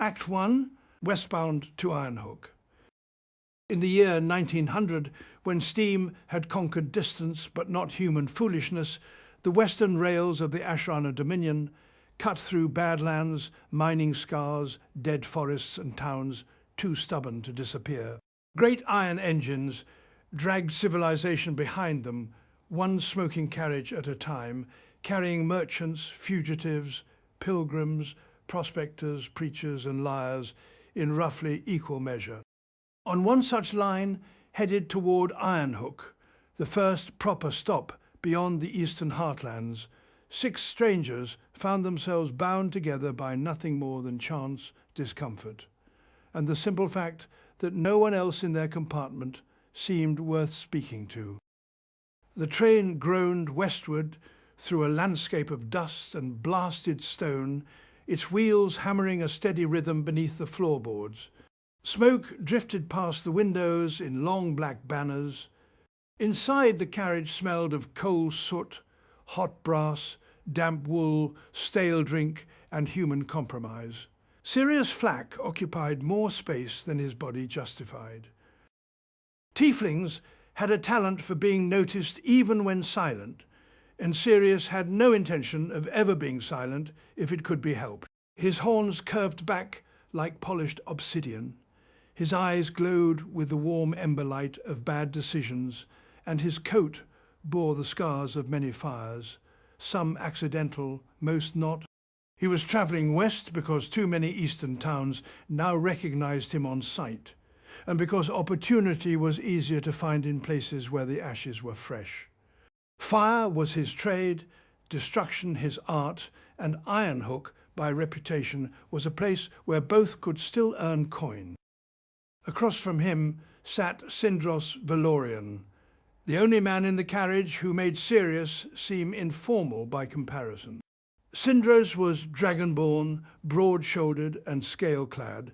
Act 1, westbound to Ironhook. In the year 1900, when steam had conquered distance but not human foolishness, the western rails of the Asharan Dominion cut through badlands, mining scars, dead forests and towns too stubborn to disappear. Great iron engines dragged civilization behind them, one smoking carriage at a time, carrying merchants, fugitives, pilgrims, prospectors, preachers and liars in roughly equal measure. On one such line headed toward Ironhook, the first proper stop beyond the eastern heartlands, 6 strangers found themselves bound together by nothing more than chance discomfort, and the simple fact that no one else in their compartment seemed worth speaking to. The train groaned westward through a landscape of dust and blasted stone, its wheels hammering a steady rhythm beneath the floorboards. Smoke drifted past the windows in long black banners. Inside, the carriage smelled of coal soot, hot brass, damp wool, stale drink, and human compromise. Sirius Flack occupied more space than his body justified. Tieflings had a talent for being noticed even when silent, and Sirius had no intention of ever being silent if it could be helped. His horns curved back like polished obsidian. His eyes glowed with the warm ember light of bad decisions, and his coat bore the scars of many fires, some accidental, most not. He was travelling west because too many eastern towns now recognized him on sight, and because opportunity was easier to find in places where the ashes were fresh. Fire was his trade, destruction his art, and Ironhook, by reputation, was a place where both could still earn coin. Across from him sat Sindros Valorian, the only man in the carriage who made Sirius seem informal by comparison. Sindros was dragonborn, broad-shouldered and scale-clad,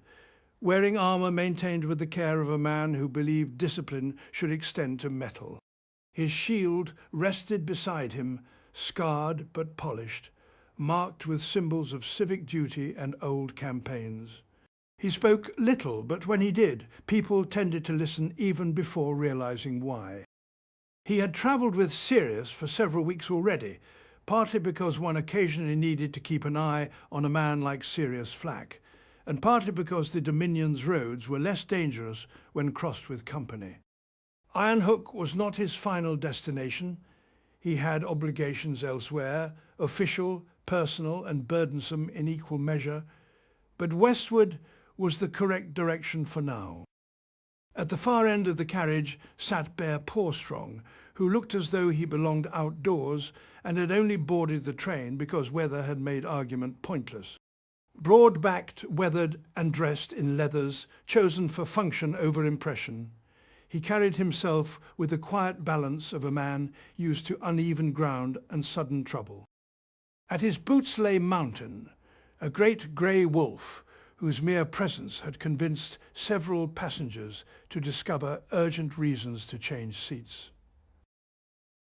wearing armour maintained with the care of a man who believed discipline should extend to metal. His shield rested beside him, scarred but polished, marked with symbols of civic duty and old campaigns. He spoke little, but when he did, people tended to listen even before realizing why. He had travelled with Sirius for several weeks already, partly because one occasionally needed to keep an eye on a man like Sirius Flack, and partly because the Dominion's roads were less dangerous when crossed with company. Ironhook was not his final destination. He had obligations elsewhere, official, personal and burdensome in equal measure, but westward was the correct direction for now. At the far end of the carriage sat Bear Pawstrong, who looked as though he belonged outdoors and had only boarded the train because weather had made argument pointless. Broad-backed, weathered and dressed in leathers, chosen for function over impression, he carried himself with the quiet balance of a man used to uneven ground and sudden trouble. At his boots lay Mountain, a great grey wolf whose mere presence had convinced several passengers to discover urgent reasons to change seats.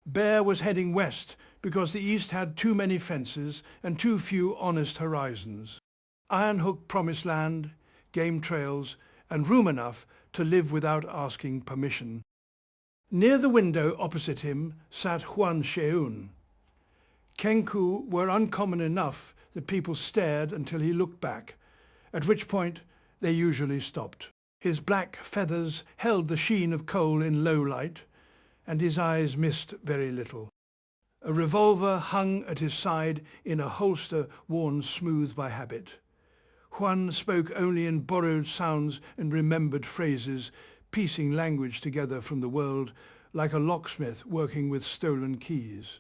Bear was heading west because the east had too many fences and too few honest horizons. Ironhook promised land, game trails, and room enough to live without asking permission. Near the window opposite him sat Huan Sheun. Kenku were uncommon enough that people stared until he looked back, at which point they usually stopped. His black feathers held the sheen of coal in low light, and his eyes missed very little. A revolver hung at his side in a holster worn smooth by habit. Juan spoke only in borrowed sounds and remembered phrases, piecing language together from the world like a locksmith working with stolen keys.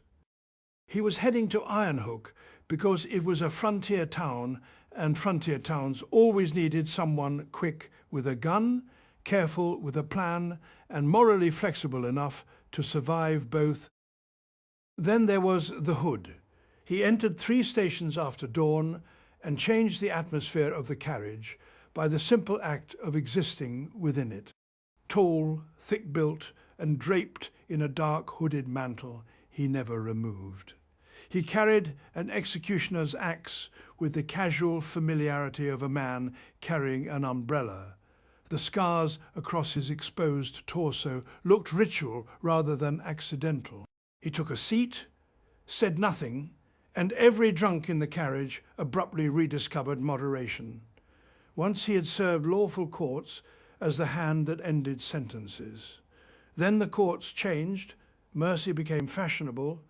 He was heading to Ironhook because it was a frontier town, and frontier towns always needed someone quick with a gun, careful with a plan, and morally flexible enough to survive both. Then there was the Hood. He entered 3 stations after dawn and changed the atmosphere of the carriage by the simple act of existing within it. Tall, thick-built, and draped in a dark hooded mantle he never removed. He carried an executioner's axe with the casual familiarity of a man carrying an umbrella. The scars across his exposed torso looked ritual rather than accidental. He took a seat, said nothing, and every drunk in the carriage abruptly rediscovered moderation. Once he had served lawful courts as the hand that ended sentences. Then the courts changed, mercy became fashionable,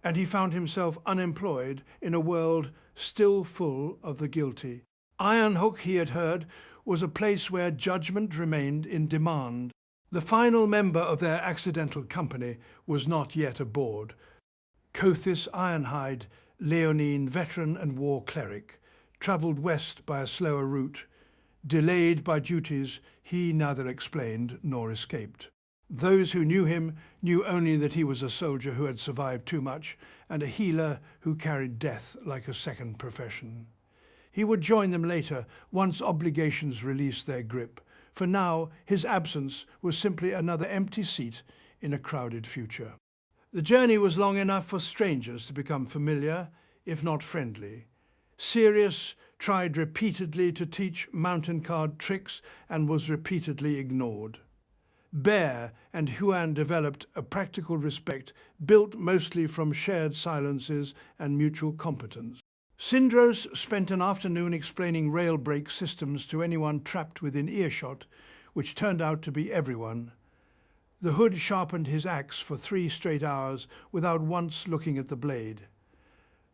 and he found himself unemployed in a world still full of the guilty. Iron Hook, he had heard, was a place where judgment remained in demand. The final member of their accidental company was not yet aboard. Cothis Ironhide, leonine veteran and war cleric, travelled west by a slower route. Delayed by duties, he neither explained nor escaped. Those who knew him knew only that he was a soldier who had survived too much and a healer who carried death like a second profession. He would join them later, once obligations released their grip. For now, his absence was simply another empty seat in a crowded future. The journey was long enough for strangers to become familiar, if not friendly. Sirius tried repeatedly to teach mountain card tricks and was repeatedly ignored. Bear and Huan developed a practical respect built mostly from shared silences and mutual competence. Syndros spent an afternoon explaining rail brake systems to anyone trapped within earshot, which turned out to be everyone. The Hood sharpened his axe for 3 straight hours without once looking at the blade.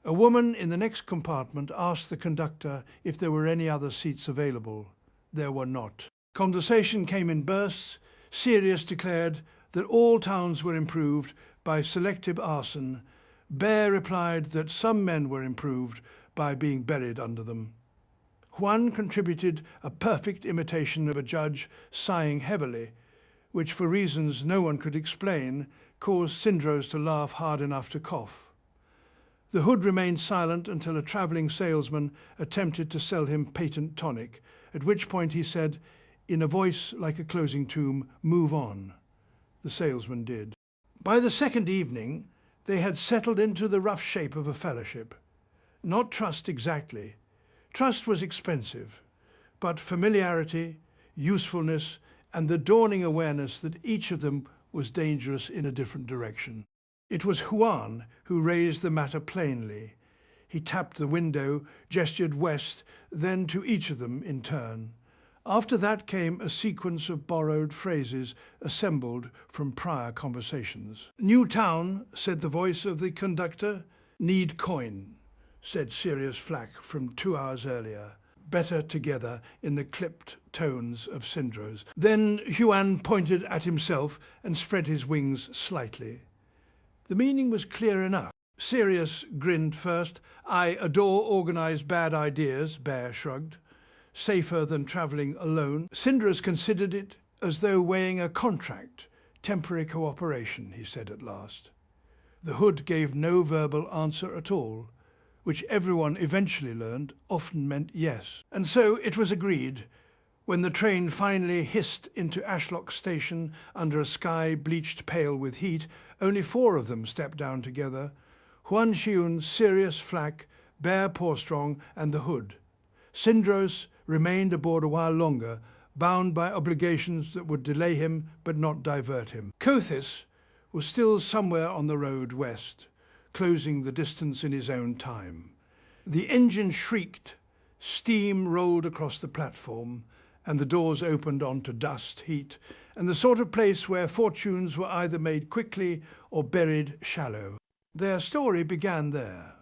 A woman in the next compartment asked the conductor if there were any other seats available. There were not. Conversation came in bursts. Sirius declared that all towns were improved by selective arson. Bear replied that some men were improved by being buried under them. Juan contributed a perfect imitation of a judge sighing heavily, which for reasons no one could explain caused Syndros to laugh hard enough to cough. The Hood remained silent until a travelling salesman attempted to sell him patent tonic, at which point he said, in a voice like a closing tomb, "Move on." The salesman did. By the second evening, they had settled into the rough shape of a fellowship. Not trust exactly. Trust was expensive, but familiarity, usefulness, and the dawning awareness that each of them was dangerous in a different direction. It was Juan who raised the matter plainly. He tapped the window, gestured west, then to each of them in turn. After that came a sequence of borrowed phrases assembled from prior conversations. "New town," said the voice of the conductor. "Need coin," said Sirius Flack from 2 hours earlier. Better together in the clipped tones of Syndros. Then Huan pointed at himself and spread his wings slightly. The meaning was clear enough. Sirius grinned first. "I adore organized bad ideas," Bear shrugged. "Safer than travelling alone." Syndros considered it as though weighing a contract. "Temporary cooperation," he said at last. The Hood gave no verbal answer at all, which everyone eventually learned often meant yes. And so it was agreed. When the train finally hissed into Ashlock station under a sky bleached pale with heat, only 4 of them stepped down together. Juan Xiun, Sirius Flack, Bear Pourstrong, and the Hood. Syndros remained aboard a while longer, bound by obligations that would delay him but not divert him. Cothis was still somewhere on the road west, closing the distance in his own time. The engine shrieked, steam rolled across the platform, and the doors opened onto dust, heat, and the sort of place where fortunes were either made quickly or buried shallow. Their story began there.